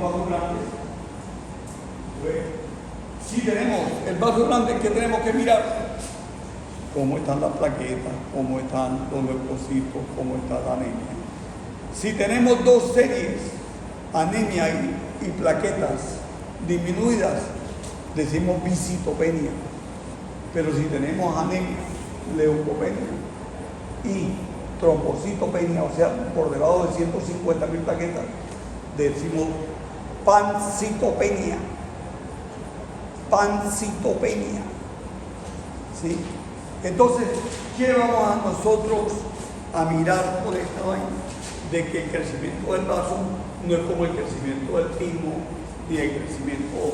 vasos grandes, pues, si tenemos el vaso grande, ¿qué tenemos que mirar? Cómo están las plaquetas, cómo están los leucocitos, cómo está la anemia. Si tenemos dos series, anemia y plaquetas disminuidas, decimos visitopenia. Pero si tenemos anemia, leucopenia y trombocitopenia, o sea, por debajo de 150.000 plaquetas, decimos pancitopenia. Pancitopenia. ¿Sí? Entonces, ¿qué vamos a nosotros a mirar por esta vaina? De que el crecimiento del vaso no es como el crecimiento del timo ni el crecimiento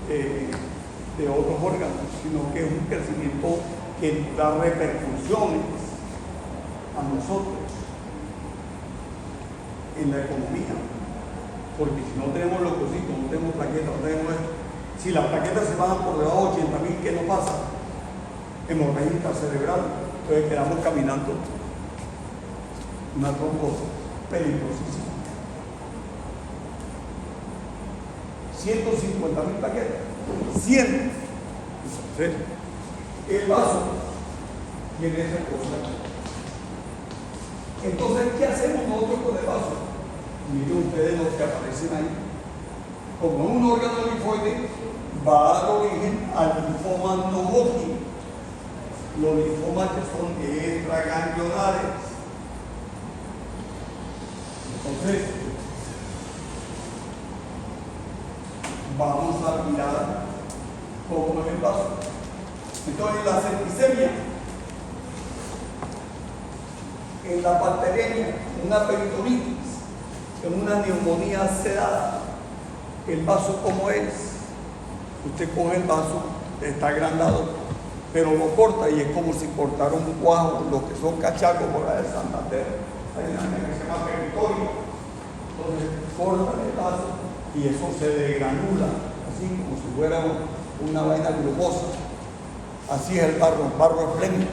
de otros órganos, sino que es un crecimiento que da repercusiones a nosotros en la economía. Porque si no tenemos leucocitos, no tenemos plaquetas, no tenemos esto, si las plaquetas se bajan por debajo de 80.000, ¿qué nos pasa? Hemorragia intracerebral. Entonces quedamos caminando una trombosis peligrosísima. 150.000 plaquetas. 100. Entonces, el vaso tiene esa cosa. Entonces, ¿qué hacemos nosotros con el vaso? Miren ustedes los que aparecen ahí. Como un órgano linfoide, va a dar origen al linfoma no Hodgkin. Los linfomas que son extraganglionares. Entonces, vamos a mirar cómo es el vaso. Entonces, la septicemia, en la bacteriemia, una peritonitis, en una neumonía sedada, el vaso como es. Usted coge el vaso, está agrandado, pero lo corta y es como si cortara un cuajo, lo que son cachacos por la de Santander. Hay una que se llama peritorio. Entonces corta el vaso y eso se degranula, así como si fuera una vaina grumosa. Así es el barro espléndido.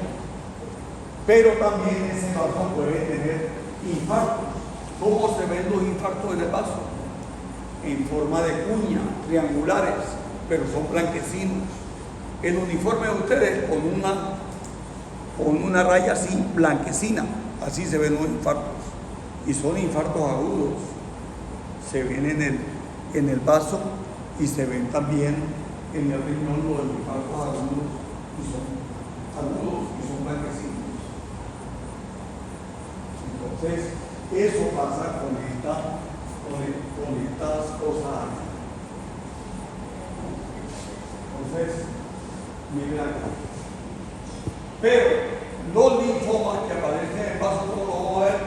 Pero también ese vaso puede tener infartos. ¿Cómo se ven los infartos en el vaso? En forma de cuña, triangulares, pero son blanquecinos. El uniforme de ustedes con una raya así, blanquecina, así se ven los infartos. Y son infartos agudos. Se ven en el vaso y se ven también en el riñón los infartos agudos y son blanquecinos. Entonces, eso pasa con estas cosas. Entonces, miren acá. Pero los linfomas que aparecen en el vaso, como lo vamos a ver,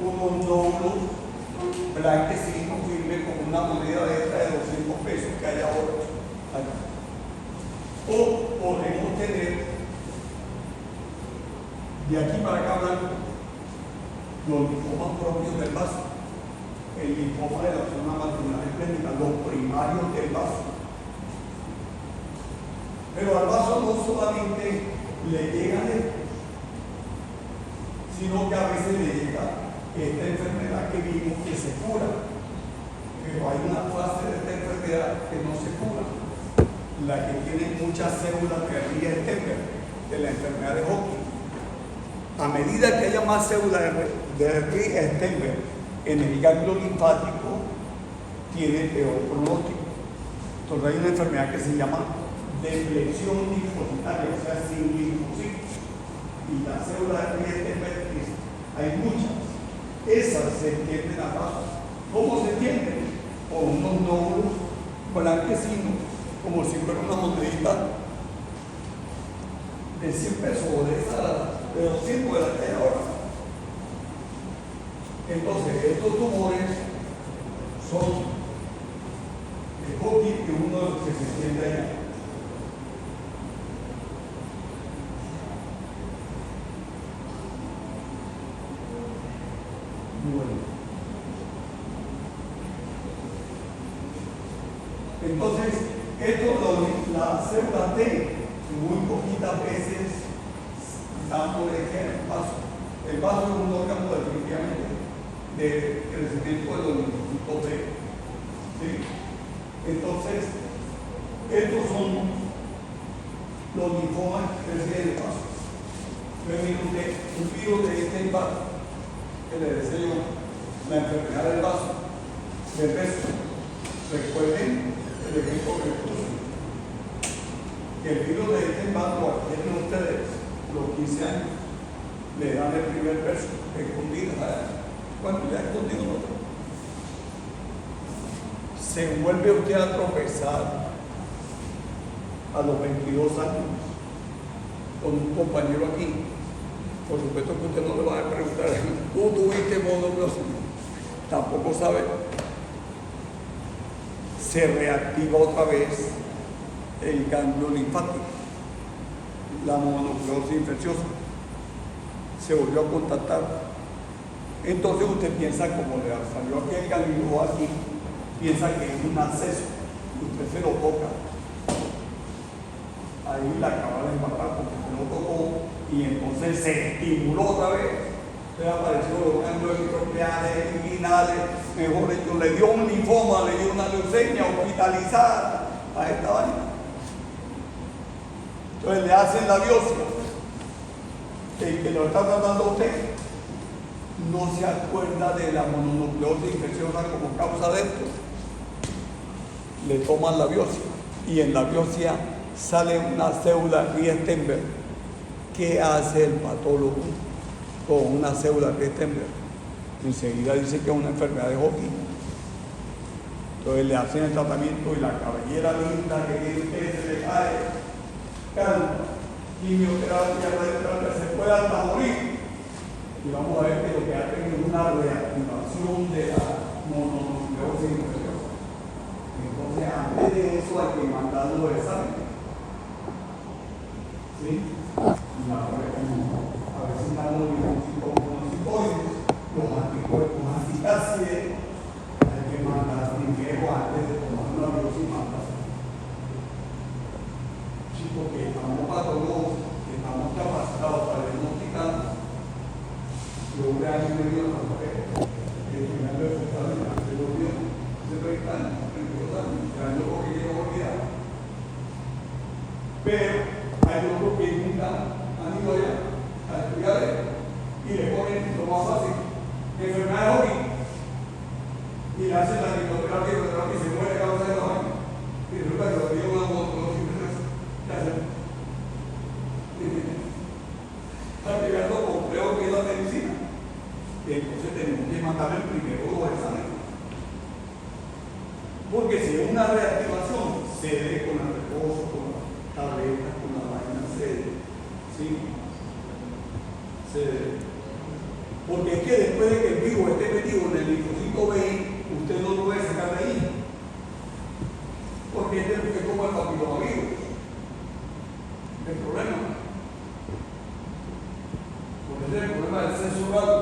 unos nódulos blanquecinos firmes como una moneda de esta de 200 pesos que hay ahora. Acá. O podemos tener de aquí para acá blanco los linfomas propios del vaso, el linfoma de la zona marginal esplénica, los primarios del vaso. Pero al vaso no solamente le llegan estos, sino que a veces le llega esta enfermedad que vimos que se cura. Pero hay una fase de esta enfermedad que no se cura, la que tiene muchas células de Rie-Steenberg, de la enfermedad de Hodgkin. A medida que haya más células de Rie-Steenberg en el ganglio linfático, tiene peor pronóstico. Entonces hay una enfermedad que se llama deflexión linfocitaria, o sea, sin linfocitos. Y las células de Rie-Steenberg, hay muchas. Esas se extienden a vaso. ¿Cómo se extienden? Con unos nódulos blanquecinos, como si fuera una monedita de 100 pesos o de 200 de la que hay ahora. Entonces, estos tumores son el Hodgkin, que es uno de los que se extiende allá. Bueno. Entonces, las células T muy poquitas veces dan por ejemplo el vaso. El vaso es un órgano definitivamente de crecimiento de los linfocitos B. ¿Sí? Entonces, estos son los linfomas que reciben el vaso. Un virus de este vaso, que le deseo la enfermedad del vaso, del resto. Recuerden el ejemplo que les puse. Que el virus de este vaso adquieren ustedes los 15 años, le dan el primer verso escondido. ¿Cuánto ya escondido otro? Se vuelve usted a tropezar a los 22 años con un compañero aquí. Por supuesto que usted no le va a preguntar, ¿tú tuviste mononeurosis? Tampoco sabe. Se reactiva otra vez el ganglio linfático, la mononucleosis infecciosa. Se volvió a contactar. Entonces usted piensa, como le salió aquí el ganglio aquí, piensa que es un acceso, usted se lo toca. Ahí la acaba de empatar porque se lo tocó y entonces se estimuló otra vez. Entonces apareció los ganglios epiteliales, inguinales, mejor dicho, le dio un linfoma, le dio una leucemia hospitalizada a esta vaina. Entonces le hacen la biopsia. El que lo está tratando a usted no se acuerda de la mononucleosis infecciosa como causa de esto. Le toman la biopsia y en la biopsia sale una célula Riestenberg. ¿Qué hace el patólogo con una célula Riestenberg? Enseguida dice que es una enfermedad de Hodgkin. Entonces le hacen el tratamiento y la cabellera linda que tiene usted se le cae. Calma, quimioterapia, radioterapia, se puede hasta morir. Y vamos a ver que lo que ha tenido es una reactivación de la mononucleosis infecciosa. Entonces, antes de eso hay que mandar los exámenes. ¿Sí? A ver si están los linfocitos, los anticuerpos antiácidos, hay que mandar primero antes de tomar una biopsia y mandar. Chicos, que estamos patólogos, que estamos capacitados para diagnosticar, yo un año y medio en la mujer, estudiando el hospital de la biología, hace 30 años, 32 años, ya yo porque quiero olvidar. Pero hay otros que nunca han ido allá a estudiar esto y le ponen lo más fácil, enfermedad de Hodgkin, y le hacen la quimioterapia y se muere a causa de la vaina. Y resulta que lo dio una mononucleosis infecciosa. ¿Qué hacemos? Está llegando complejo que es la medicina. Entonces tenemos que mandar el primero los exámenes. Porque si es una reactivación, cede con el reposo, con las tabletas, con la vaina, cede. ¿Sí? Cede. Porque es que después de que el virus esté metido en el linfocito B, usted no lo puede sacar de ahí. Porque es como el papilomavirus. El problema. Porque ese es el problema del sexo oral.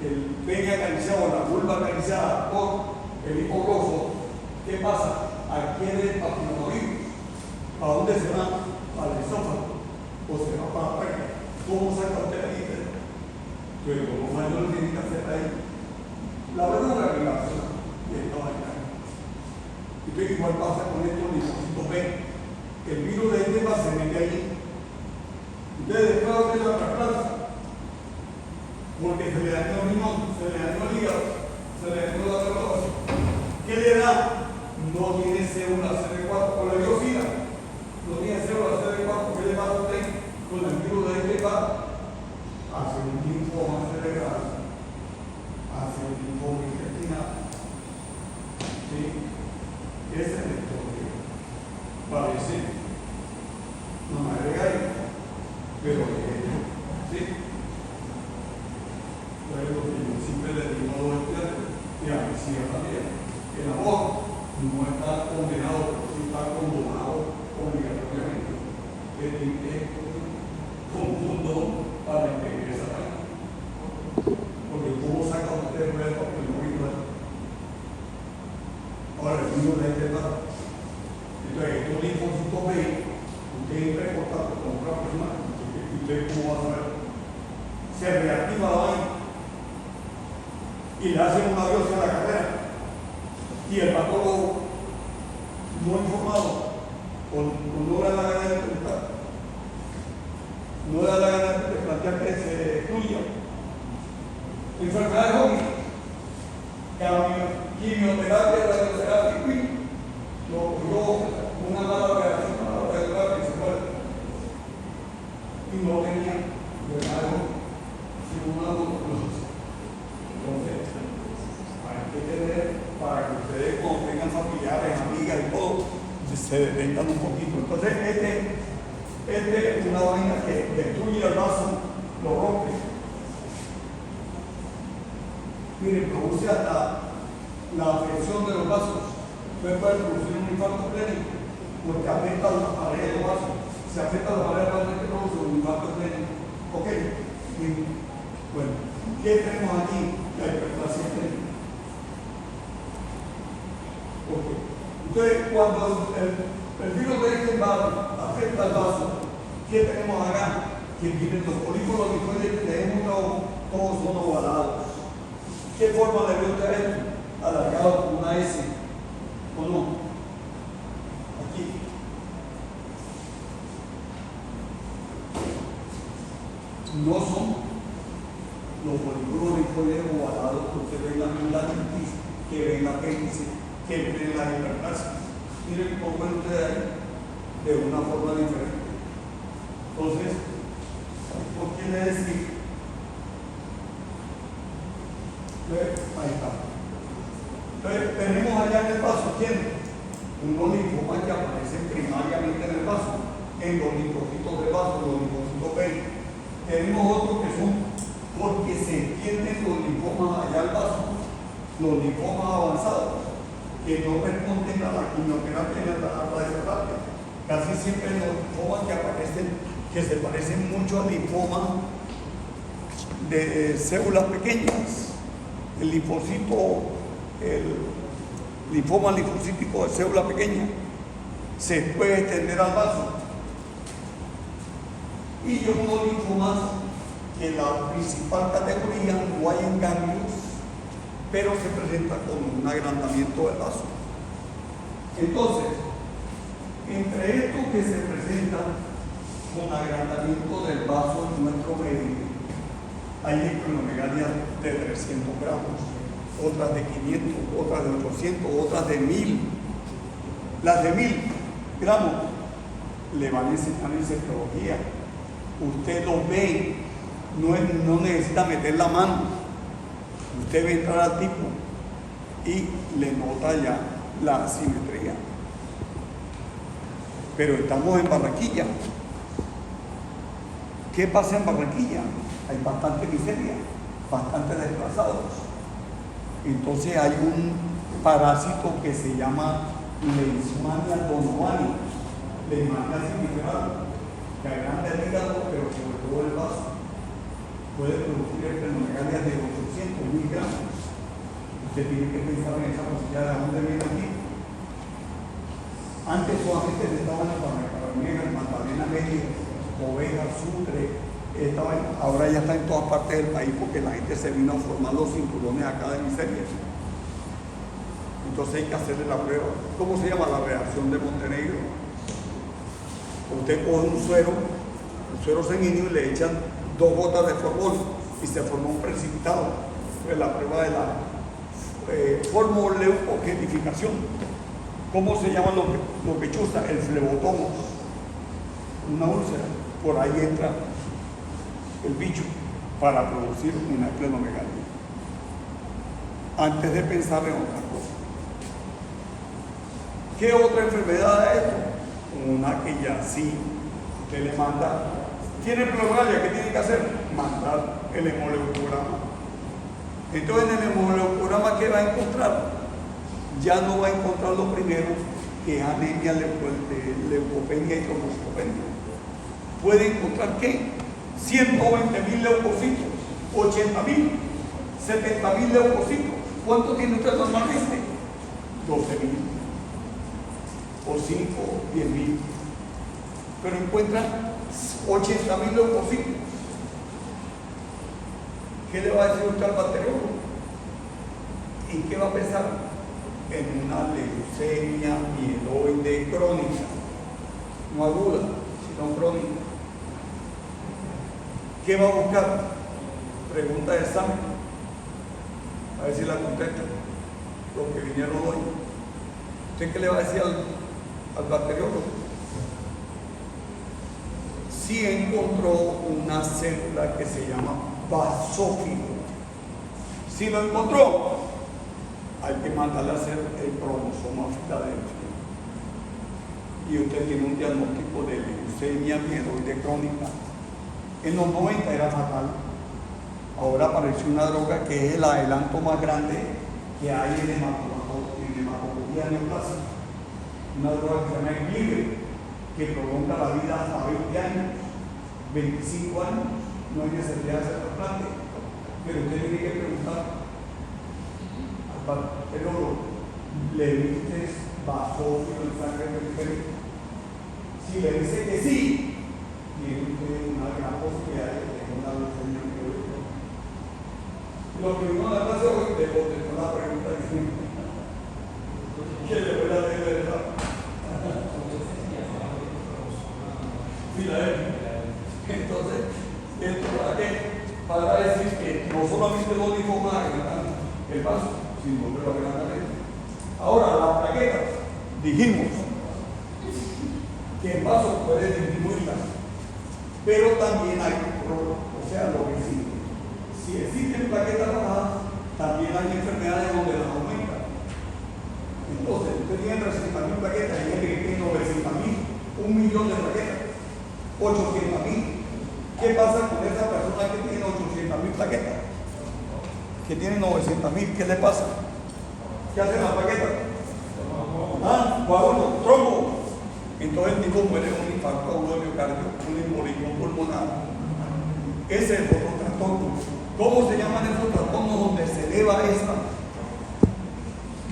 El pene acariciado, la vulva acariciada por el hipogloso, ¿qué pasa? Adquiere el papilomavirus. ¿Para dónde se va? Para el esófago. O se va para la tráquea. ¿Cómo saca usted ahí? Pero como mayor tiene que hacer ahí. La verdad es la y esta vaina. Y que igual pasa con estos linfocitos B. El virus de este se mete allí. Ustedes después de la trasplanta. Porque se le dañó el riñón, se le dañó el hígado, se le dañó la tuberculosis. ¿Qué le da? No tiene célula CD4 con la biopsia. No tiene célula CD4. ¿Qué le pasa a usted con el virus de este hace un linfoma cerebral, hace un linfoma intestinal? ¿Sí? Ese es el estudio. Parece. No me agrega ahí, pero ¿sí? Es lo que yo siempre le digo a los estudiantes y a mis hijas también. El amor no está condenado, pero sí está condonado obligatoriamente. Es confundo para entender esa parte. Porque ¿cómo saca usted el reto que no vino ahí? Ahora, el niño de este lado. Entonces, estos linfocitos B, usted entra en contacto con otra persona, ¿usted cómo va a saber? Se reactiva la vaina. Y y le hacen una biopsia a la carrera. Y el patólogo no informado, o no le da la gana de preguntar, no le da la gana de plantear que se excluya. Enfermedades jóvenes, quimioterapia, radioterapia, logró una mala reacción a la radioterapia y se muere. Y no tenía enfermedades sino una tuberculosis. Entonces, hay que tener, para que ustedes cuando tengan familiares, amigas y todo, se detengan un poquito. Entonces, este es una vaina que destruye el vaso, lo rompe. Miren, produce hasta la afección de los vasos. Puede producir un infarto clínico porque afecta a la pared de los vasos. Si afecta a la pared de los vasos, produce un infarto clínico. ¿Ok? Bien. Bueno, ¿qué tenemos aquí? La hiperplasia clínica. Ok. Entonces, cuando el virus de Epstein-Barr afecta al vaso, ¿qué tenemos acá? Que vienen los polígonos linfoides que tenemos todos son ovalados. ¿Qué forma debió tener? Alargado con una S, ¿o no? Aquí. No son los polígonos linfoides ovalados que usted ve en la amigdalitis, que ve en la apéndice, que ve en la hiperplasia. Miren cómo ven ustedes ahí, de una forma diferente. Entonces, esto quiere decir, ahí está. Entonces, tenemos allá en el vaso, ¿quién? Unos linfomas que aparecen primariamente en el vaso, en los linfocitos del vaso, los linfocitos B. Tenemos otros que son porque se extienden los linfomas allá al vaso, los linfomas avanzados, que no responden a la quimioterapia y a la radioterapia. Casi siempre los linfomas que aparecen, que se parecen mucho al linfoma de células pequeñas. El linfocito, el linfoma linfocítico de célula pequeña, se puede extender al vaso. Y yo unos linfomas que la principal categoría no hay en ganglios, pero se presenta con un agrandamiento del vaso. Entonces, entre estos que se presentan con agrandamiento del vaso en nuestro medio, hay esplenomegalia de 300 gramos, otras de 500, otras de 800, otras de 1000. Las de 1000 gramos le van a enseñar en citología. Usted los ve, no necesita meter la mano. Usted ve entrar al tipo y le nota ya la asimetría. Pero estamos en Barranquilla. ¿Qué pasa en Barranquilla? Hay bastante miseria, bastante desplazados. Entonces hay un parásito que se llama Leishmania donovani. Leishmania significa que agranda el hígado, pero sobre todo el vaso. Puede producir esplenomegalia de 800 miligramos. Usted tiene que pensar en esa posibilidad de dónde viene aquí. Antes solamente estaban en Barranquilla, Magdalena Medio, Oveja, Sucre, ahora ya está en todas partes del país porque la gente se vino a formar los cinturones acá de miseria. Entonces hay que hacerle la prueba. ¿Cómo se llama la reacción de Montenegro? Usted coge un suero sanguíneo y le echan 2 gotas de formol y se forma un precipitado. Es la prueba de la formoleucogenificación. ¿Cómo se llama lo que chuza? El flebotomo. Una úlcera. Por ahí entra el bicho para producir una esplenomegalia. Antes de pensar en otra cosa. ¿Qué otra enfermedad es esto? Una que ya sí usted le manda. ¿Tiene esplenomegalia? ¿Qué tiene que hacer? Mandar el hemoleucograma. Entonces en el hemoleucograma, ¿qué va a encontrar? Ya no va a encontrar lo primero, que es anemia, leucopenia y trombocitopenia. Puede encontrar ¿qué? 120.000 leucocitos, 80.000, 70.000 leucocitos. ¿Cuánto tiene usted normalmente? 12.000 o 5, 10.000. Pero encuentra 80.000 leucocitos. ¿Qué le va a decir usted al bacteriólogo? ¿Y qué va a pesar? En una leucemia mieloide crónica, no aguda, sino crónica. ¿Qué va a buscar? Pregunta de examen, a ver si la contesta los que vinieron hoy. ¿Usted qué le va a decir al bacteriólogo? Si encontró una célula que se llama basófilo. Si lo encontró, hay que mandarle a hacer el cromosoma Filadelfia. Y usted tiene un diagnóstico de leucemia mieloide crónica. En los 90 era fatal. Ahora apareció una droga que es el adelanto más grande que hay en hematología neoplásica. Una droga que se llama Equilibre, que prolonga la vida hasta 20 años, 25 años. No hay necesidad de hacer trasplante. Pero usted tiene que preguntar al bacteriólogo, ¿le viste basófilo en sangre periférica? Si le dice que sí, tiene usted una gran posibilidad de tener una leucemia mieloide. Lo que vino a la clase hoy le contestó la pregunta que le voy a leer de verdad. Entonces, ¿esto para qué? Para decir que no solamente los linfomas agrandar el vaso, sino que lo agrandan el. Ahora, las plaquetas, dijimos que el vaso puede disminuirlas, pero también hay, o sea, lo que sí. Si existen plaquetas bajas, también hay enfermedades donde las aumenta. Entonces, usted tiene 300.000 plaquetas, hay gente que tiene 900.000, 1 millón de plaquetas, 800.000. ¿Qué pasa con esa persona que tiene 800.000 plaquetas? Que tiene 900.000, ¿qué le pasa? ¿Qué hacen las plaquetas? Coágulo, trombo. Entonces el tipo muere de un infarto agudo de miocardio, un embolismo pulmonar. Ese es otro trastorno. ¿Cómo se llaman esos trastornos donde se eleva esta?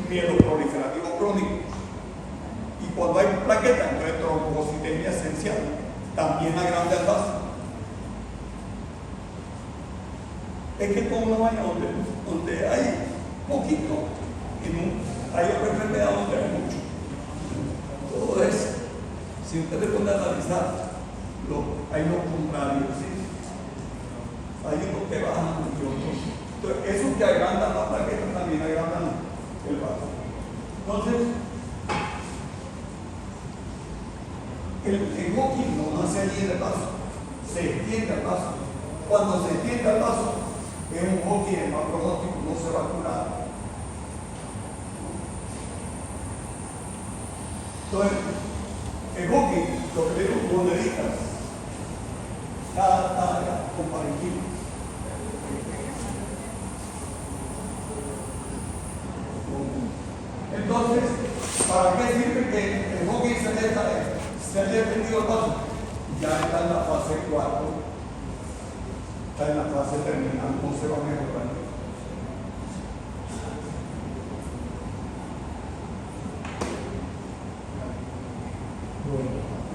Mieloproliferativo crónico. Y cuando hay plaquetas, entonces trombocitemia esencial, también agranda el vaso. Es que con una vaina donde hay poquito, hay otra enfermedad donde hay mucho. Todo eso, si usted le pone a analizar, hay los contrarios, ¿sí? Hay unos que bajan mucho otros. Entonces, esos que agrandan la plaqueta también agrandan el vaso. Entonces, el Hodgkin no nace allí en el vaso, se extiende al vaso. Cuando se extiende al vaso, es un Hodgkin hemopronóstico, no se va a curar. Entonces, el Hodgkin, lo que le digo, moneditas, cada área con parenquima. Entonces, ¿para qué sirve que el Hodgkin se haya extendido el vaso? Ya está en la fase 4, está en la fase terminal, no se va a mejorar.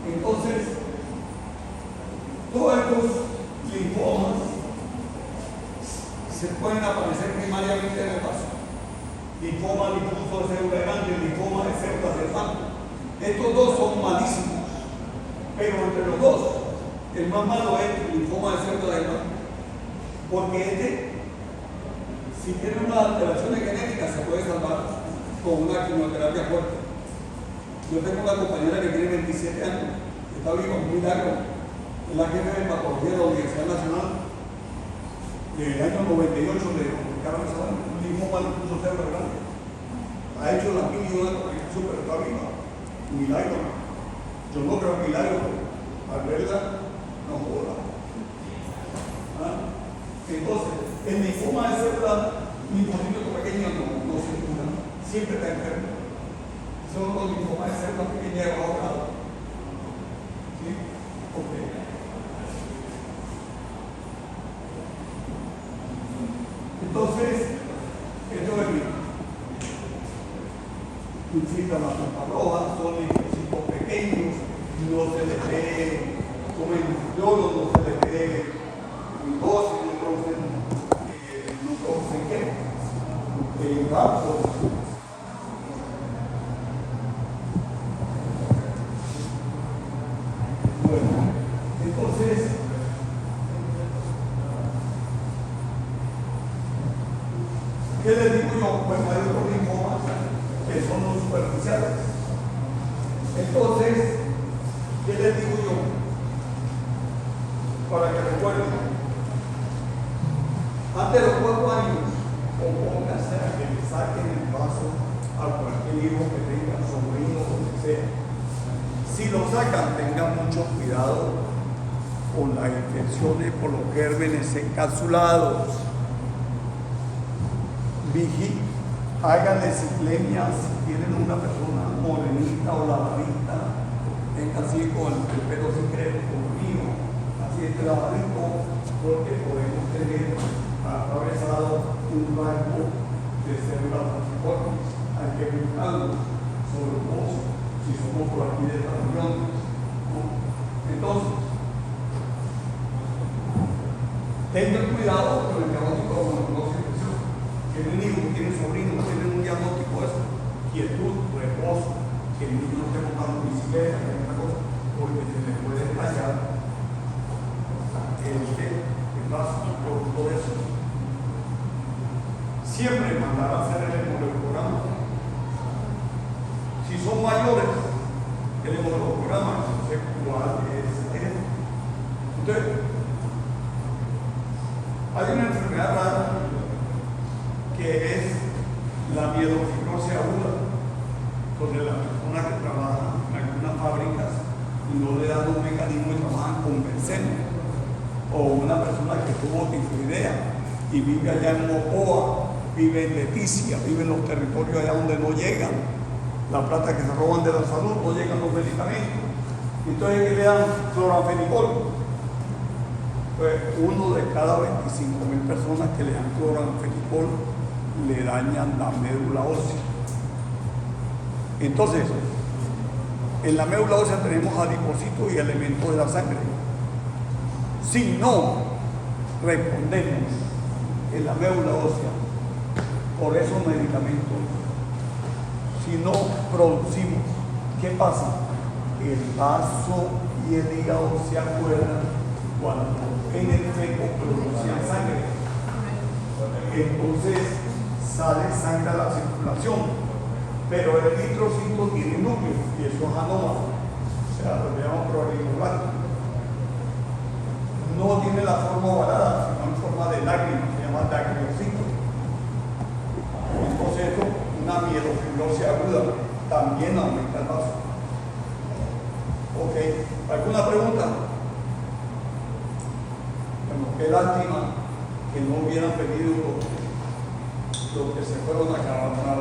Entonces, todos estos linfomas se pueden aparecer primariamente en el vaso. Linfoma difuso de célula grande, linfoma de células del banco. Estos dos son malísimos, pero entre los dos, el más malo es el linfoma de célula del banco. Porque si tiene unas alteraciones genéticas, se puede salvar con una quimioterapia fuerte. Yo tengo una compañera que tiene 27 años, está viva, muy largo, es la jefe de patología de la Universidad Nacional. Desde el año 98 le diagnosticaron un linfoma difuso de célula grande. Ha hecho la quimio y una complicación, pero está viva. Milagro. Yo no creo en milagro, pero al verla, no joda. Entonces, el linfoma de célula, linfocitos pequeños no se cura, siempre está enfermo. Son los linfomas de células pequeñas de bajo grado. ¿Sí? Ok. Entonces, esto es bien. Infiltran las plantas rojas, son linfocitos pequeños, no se les ve como el nucleolo, no se les ve glucosa, no producen qué. el infarto. Bueno, entonces, ¿qué les digo yo? Bueno, hay otros linfomas que son los superficiales. Entonces, ¿qué les digo yo? Para que recuerden, antes de los 4 años, opónganse a que le saquen el vaso a cualquier hijo que tenga, sobrino o lo que sea. Si lo sacan, tengan mucho cuidado con las infecciones por los gérmenes encapsulados. Háganle ciclemia si tienen una persona morenita o lavadita, tenga así con el pelo secreto como mío, así este lavadito, porque podemos tener atravesado un rango de células anticuerpos. Hay que buscarlo, sobre todo si somos por aquí de esta región, ¿no? Entonces, tengan cuidado con el diagnóstico de mononucleosis infecciosa. Que un hijo tiene sobrino, tiene un diagnóstico de eso, quietud, reposo, que el niño no esté montando bicicleta, que otra cosa, porque se le puede fallar el vaso por todo eso. Siempre mandar a hacer el hemograma. Si son mayores, el hemograma, no sé cuál es eso. Entonces, hay una enfermedad rara que es la mielofibrosis aguda, donde la persona que trabaja en algunas fábricas y no le dan un mecanismo y trabajan con benceno, o una persona que tuvo tifoidea y vive allá en Mocoa, vive en Leticia, vive en los territorios allá donde no llegan la plata que se roban de la salud, no llegan los medicamentos. Entonces, ¿qué le dan? Cloranfenicol. Pues 1 de cada 25.000 personas que le dan cloranfenicol le dañan la médula ósea. Entonces, en la médula ósea tenemos adipocitos y elementos de la sangre. Si no respondemos en la médula ósea por esos medicamentos, si no producimos, ¿qué pasa? El vaso y el hígado se acuerdan cuando en el feto producían sangre. Entonces sale sangre a la circulación, pero el eritrocito tiene núcleo y eso es anómalo, o sea, lo llamamos proirregular. No tiene la forma ovalada, sino en forma de lágrima, se llama dacriocito. Entonces esto, una mielofibrosis aguda, también aumenta el vaso. Ok, ¿alguna pregunta? Bueno, qué lástima que no hubieran pedido lo que se fueron a acabar.